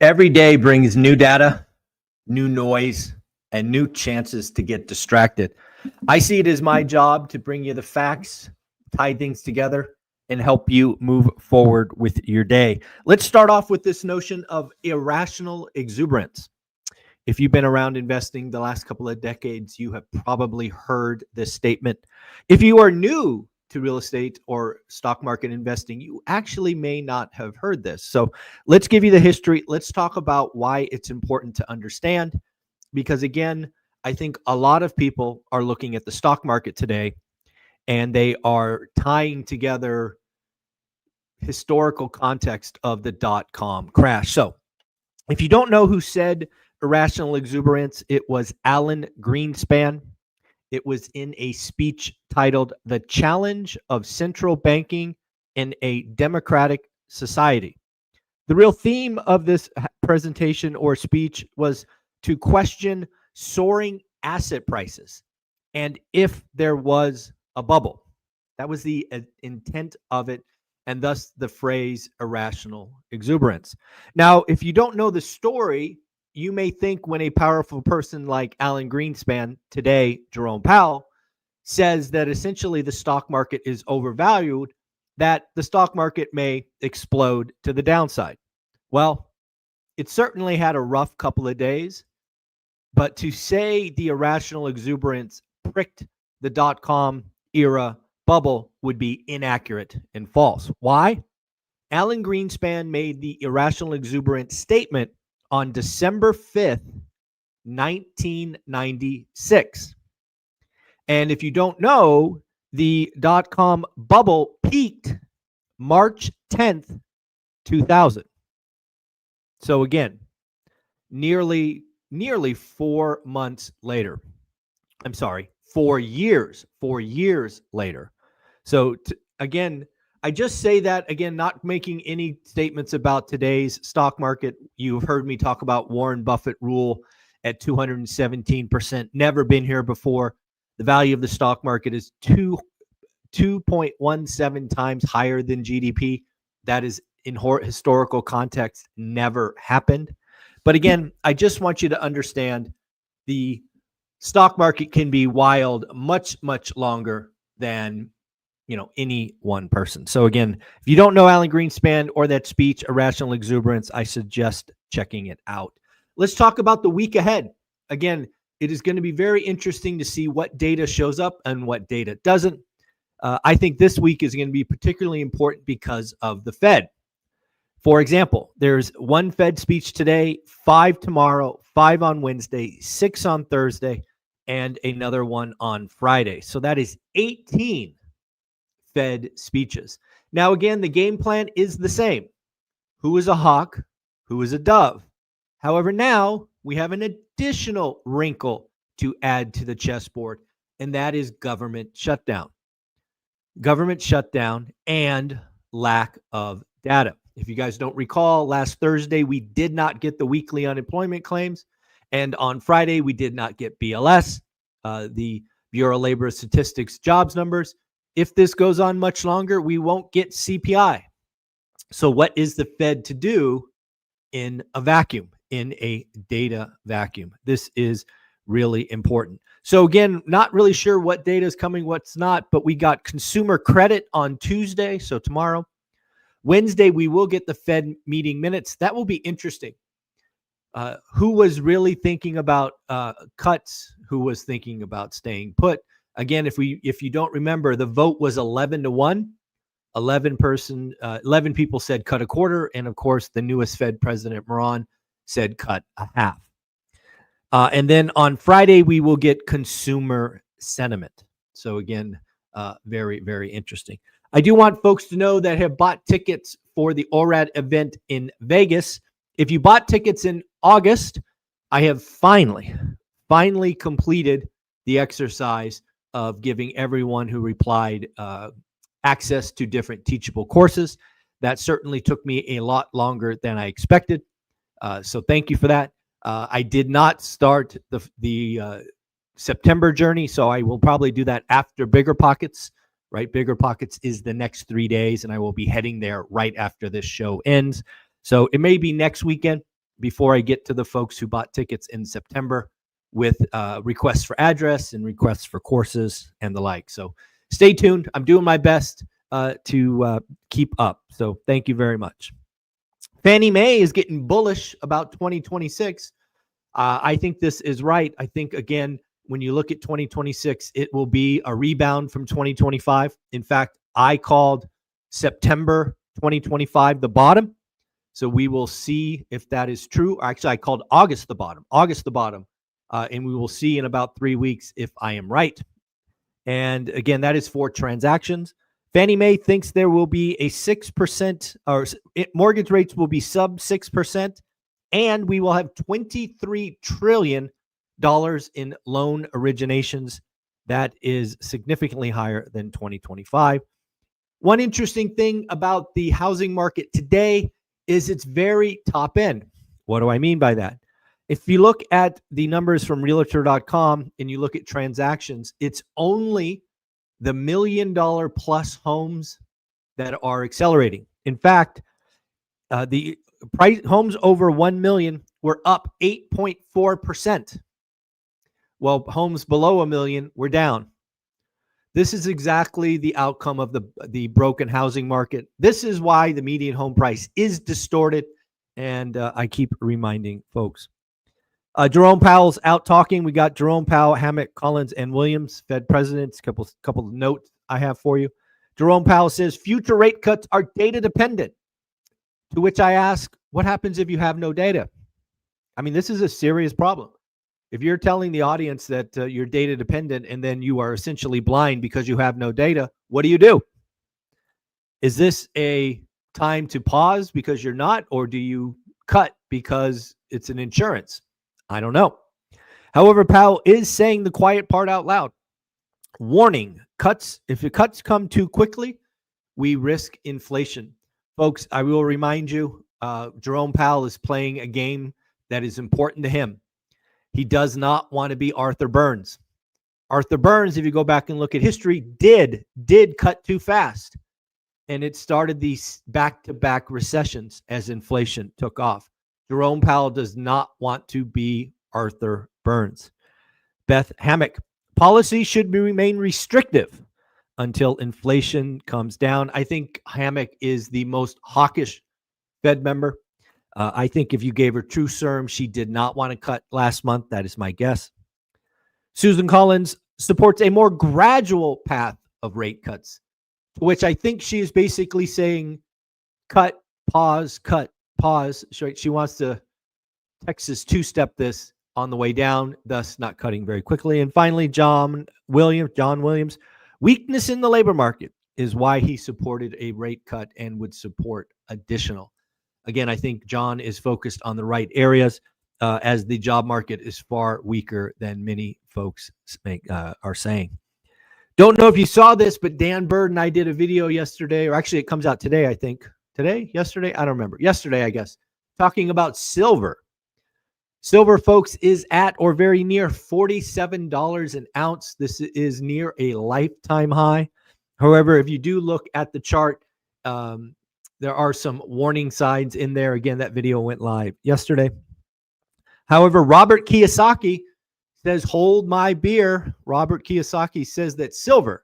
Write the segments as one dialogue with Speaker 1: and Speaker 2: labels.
Speaker 1: Every day brings new data, new noise, and new chances to get distracted. I see it as my job to bring you the facts, tie things together, and help you move forward with your day. Let's start off with this notion of irrational exuberance. If you've been around investing the last couple of decades, you have probably heard this statement. If you are new to real estate or stock market investing, you actually may not have heard this. So let's give you the history. Let's talk about why it's important to understand. Because again, I think a lot of people are looking at the stock market today and they are tying together historical context of the dot-com crash. So if you don't know who said irrational exuberance, it was Alan Greenspan. It was in a speech titled "The Challenge of Central Banking in a Democratic Society." The real theme of this presentation or speech was to question soaring asset prices and if there was a bubble. That was the intent of it, and thus the phrase irrational exuberance. Now, if you don't know the story, you may think when a powerful person like Alan Greenspan, today Jerome Powell, says that essentially the stock market is overvalued, that the stock market may explode to the downside. Well, it certainly had a rough couple of days, but to say the irrational exuberance pricked the dot-com era bubble would be inaccurate and false. Why? Alan Greenspan made the irrational exuberance statement on December 5th, 1996. And if you don't know, the dot-com bubble peaked March 10th, 2000. So again, nearly 4 months later. I'm sorry, 4 years later. So again, I just say that, again, not making any statements about today's stock market. You've heard me talk about Warren Buffett rule at 217%. Never been here before. The value of the stock market is 2.17 times higher than GDP. That is, in historical context, never happened. But again, I just want you to understand the stock market can be wild much longer than any one person. So again, if you don't know Alan Greenspan or that speech, Irrational Exuberance, I suggest checking it out. Let's talk about the week ahead. Again, it is going to be very interesting to see what data shows up and what data doesn't. I think this week is going to be particularly important because of the Fed. For example, there's one Fed speech today, 5 tomorrow, 5 on Wednesday, 6 on Thursday, and another one on Friday. So that is 18 Fed speeches. Now, again, the game plan is the same. Who is a hawk? Who is a dove? However, now we have an additional wrinkle to add to the chessboard, and that is government shutdown. Government shutdown and lack of data. If you guys don't recall, last Thursday, we did not get the weekly unemployment claims. And on Friday, we did not get BLS, the Bureau of Labor Statistics jobs numbers. If this goes on much longer, we won't get CPI. So what is the Fed to do in a vacuum, in a data vacuum? This is really important. So again, not really sure what data is coming, what's not, but we got consumer credit on Tuesday, so tomorrow. Wednesday, we will get the Fed meeting minutes. That will be interesting. Who was really thinking about cuts? Who was thinking about staying put? Again, if you don't remember, the vote was 11-1. 11 people said cut a quarter, and of course, the newest Fed president, Moran, said cut a half. And then on Friday, we will get consumer sentiment. So again, very, very interesting. I do want folks to know that have bought tickets for the ORaaT event in Vegas. If you bought tickets in August, I have finally completed the exercise of giving everyone who replied access to different teachable courses. That certainly took me a lot longer than I expected. So thank you for that. I did not start the September journey, so I will probably do that after Bigger Pockets. Right, Bigger Pockets is the next 3 days, and I will be heading there right after this show ends. So it may be next weekend, before I get to the folks who bought tickets in September with requests for address and requests for courses and the like. So stay tuned. I'm doing my best to keep up. So thank you very much. Fannie Mae is getting bullish about 2026. I think this is right. I think, again, when you look at 2026, it will be a rebound from 2025. In fact, I called September 2025 the bottom. So we will see if that is true. Actually, I called August the bottom. And we will see in about 3 weeks if I am right. And again, that is for transactions. Fannie Mae thinks there will be a 6% or mortgage rates will be sub 6%. And we will have $23 trillion in loan originations. That is significantly higher than 2025. One interesting thing about the housing market today is it's very top end. What do I mean by that? If you look at the numbers from Realtor.com and you look at transactions, it's only the $1 million plus homes that are accelerating. In fact, the price homes over 1 million were up 8.4%. While homes below 1 million were down. This is exactly the outcome of the broken housing market. This is why the median home price is distorted, and I keep reminding folks. Jerome Powell's out talking. We got Jerome Powell, Hammock, Collins, and Williams, Fed presidents. Couple of notes I have for you. Jerome Powell says future rate cuts are data dependent. To which I ask, what happens if you have no data? I mean, this is a serious problem. If you're telling the audience that you're data dependent and then you are essentially blind because you have no data, what do? Is this a time to pause because you're not, or do you cut because it's an insurance? I don't know. However, Powell is saying the quiet part out loud. Warning, cuts. If the cuts come too quickly, we risk inflation. Folks, I will remind you, Jerome Powell is playing a game that is important to him. He does not want to be Arthur Burns. Arthur Burns, if you go back and look at history, did cut too fast. And it started these back-to-back recessions as inflation took off. Jerome Powell does not want to be Arthur Burns. Beth Hammock, policy should remain restrictive until inflation comes down. I think Hammock is the most hawkish Fed member. I think if you gave her true serum, she did not want to cut last month. That is my guess. Susan Collins supports a more gradual path of rate cuts, to which I think she is basically saying cut, pause, cut, pause. She wants to Texas two-step this on the way down, thus not cutting very quickly. And finally, John Williams, weakness in the labor market is why he supported a rate cut and would support additional. Again, I think John is focused on the right areas as the job market is far weaker than many folks are saying. Don't know if you saw this, but Dan Bird and I did a video yesterday, or actually it comes out today, I think. Yesterday? I don't remember. Yesterday, I guess. Talking about silver. Silver, folks, is at or very near $47 an ounce. This is near a lifetime high. However, if you do look at the chart, there are some warning signs in there. Again, that video went live yesterday. However, Robert Kiyosaki says, hold my beer. Robert Kiyosaki says that silver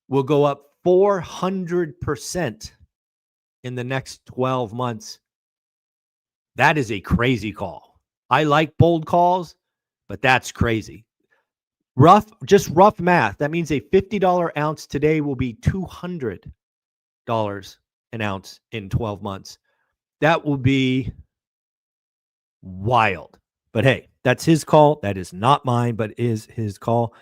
Speaker 1: will go up 400% in the next 12 months. That is a crazy call. I like bold calls, but that's crazy. Rough math. That means a $50 ounce today will be $200 an ounce in 12 months. That will be wild. But hey, that's his call. That is not mine, but is his call.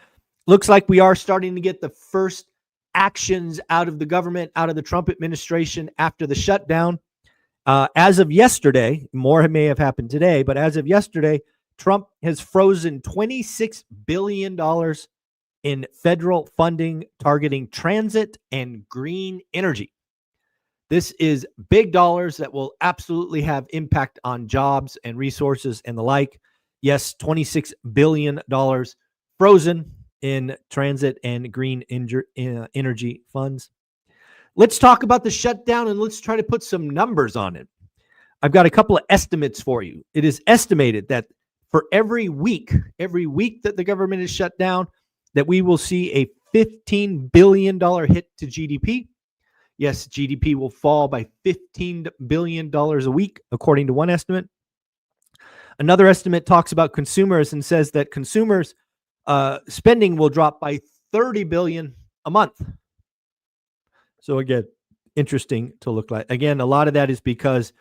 Speaker 1: Looks like we are starting to get the first actions out of the government, out of the Trump administration after the shutdown. As of yesterday, more may have happened today, but as of yesterday, Trump has frozen $26 billion in federal funding targeting transit and green energy. This is big dollars that will absolutely have impact on jobs and resources and the like. Yes, $26 billion frozen in transit and green energy funds. Let's talk about the shutdown and let's try to put some numbers on it. I've got a couple of estimates for you. It is estimated that for every week that the government is shut down, that we will see a $15 billion hit to GDP. Yes, GDP will fall by $15 billion a week, according to one estimate. Another estimate talks about consumers and says that consumers' spending will drop by $30 billion a month. So again, interesting to look like. Again, a lot of that is because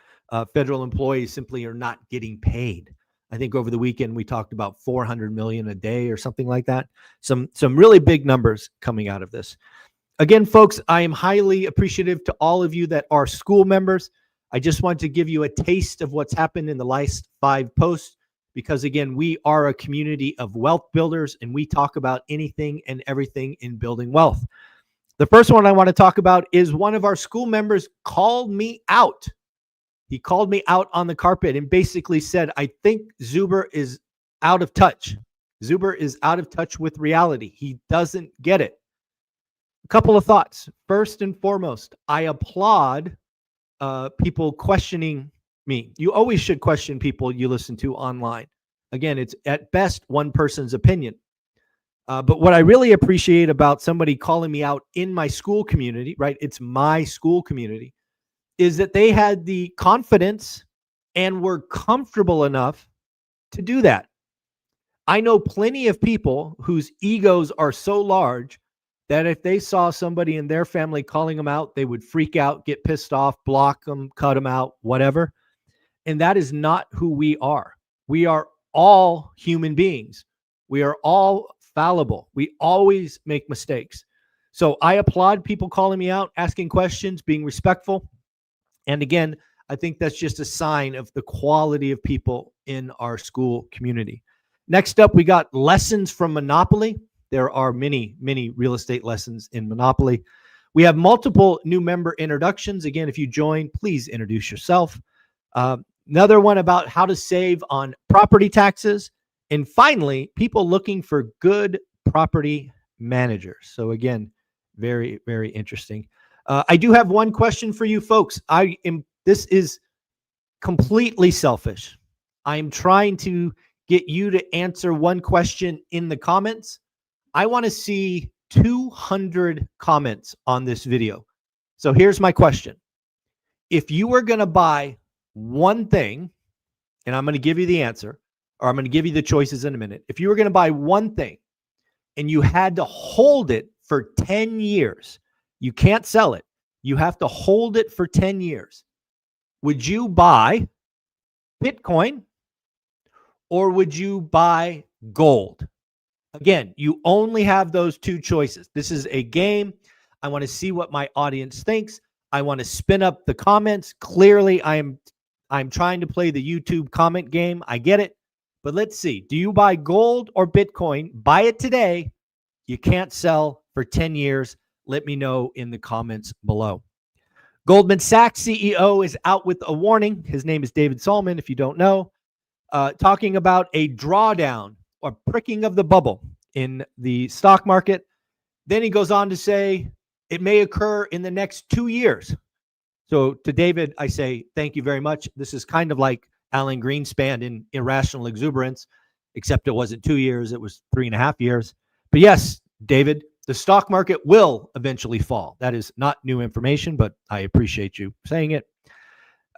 Speaker 1: federal employees simply are not getting paid. I think over the weekend we talked about 400 million a day or something like that. Some really big numbers coming out of this. Again, folks, I am highly appreciative to all of you that are school members. I just want to give you a taste of what's happened in the last 5 posts, because again, we are a community of wealth builders and we talk about anything and everything in building wealth. The first one I want to talk about is one of our school members called me out. He called me out on the carpet and basically said, I think Zuber is out of touch. Zuber is out of touch with reality. He doesn't get it. A couple of thoughts. First and foremost, I applaud people questioning me. You always should question people you listen to online. Again, it's at best one person's opinion. But what I really appreciate about somebody calling me out in my school community, right? It's my school community, is that they had the confidence and were comfortable enough to do that. I know plenty of people whose egos are so large that if they saw somebody in their family calling them out, they would freak out, get pissed off, block them, cut them out, whatever. And that is not who we are. We are all human beings. We are all fallible. We always make mistakes. So I applaud people calling me out, asking questions, being respectful. And again, I think that's just a sign of the quality of people in our school community. Next up, we got lessons from Monopoly. There are many, many real estate lessons in Monopoly. We have multiple new member introductions. Again, if you join, please introduce yourself. Another one about how to save on property taxes. And finally, people looking for good property managers. So again, very, very interesting. I do have one question for you folks. This is completely selfish. I'm trying to get you to answer one question in the comments. I want to see 200 comments on this video. So here's my question. If you were going to buy one thing, and I'm going to give you the answer, or I'm going to give you the choices in a minute. If you were going to buy one thing and you had to hold it for 10 years, you can't sell it. You have to hold it for 10 years. Would you buy Bitcoin or would you buy gold? Again, you only have those two choices. This is a game. I want to see what my audience thinks. I want to spin up the comments. Clearly, I'm trying to play the YouTube comment game. I get it. But let's see. Do you buy gold or Bitcoin? Buy it today. You can't sell for 10 years. Let me know in the comments below. Goldman Sachs CEO is out with a warning. His name is David Solomon, if you don't know, talking about a drawdown or pricking of the bubble in the stock market. Then he goes on to say it may occur in the next 2 years. So to David, I say, thank you very much. This is kind of like Alan Greenspan in Irrational ExZuberance, except it wasn't 2 years, it was 3.5 years. But yes, David, the stock market will eventually fall. That is not new information, but I appreciate you saying it.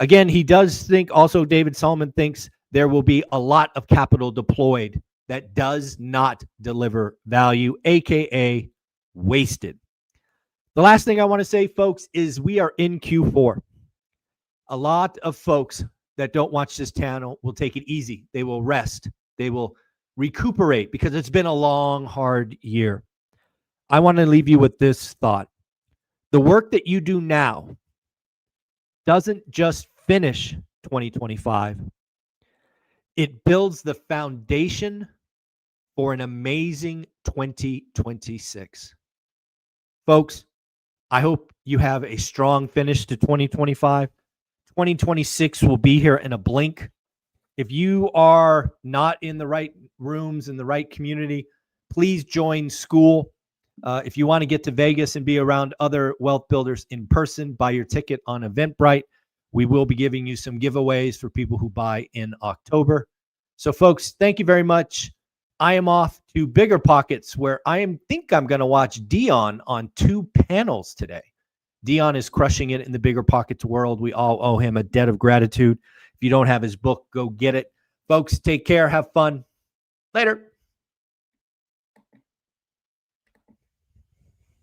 Speaker 1: Again, he does think also, David Solomon thinks there will be a lot of capital deployed that does not deliver value, aka wasted. The last thing I want to say, folks, is we are in Q4. A lot of folks that don't watch this channel will take it easy. They will rest. They will recuperate because it's been a long, hard year. I want to leave you with this thought. The work that you do now doesn't just finish 2025. It builds the foundation for an amazing 2026. Folks, I hope you have a strong finish to 2025. 2026 will be here in a blink. If you are not in the right rooms, in the right community, please join school. If you want to get to Vegas and be around other wealth builders in person, buy your ticket on Eventbrite. We will be giving you some giveaways for people who buy in October. So, folks, thank you very much. I am off to Bigger Pockets, where think I'm going to watch Dion on 2 panels today. Dion is crushing it in the Bigger Pockets world. We all owe him a debt of gratitude. If you don't have his book, go get it. Folks, take care. Have fun. Later.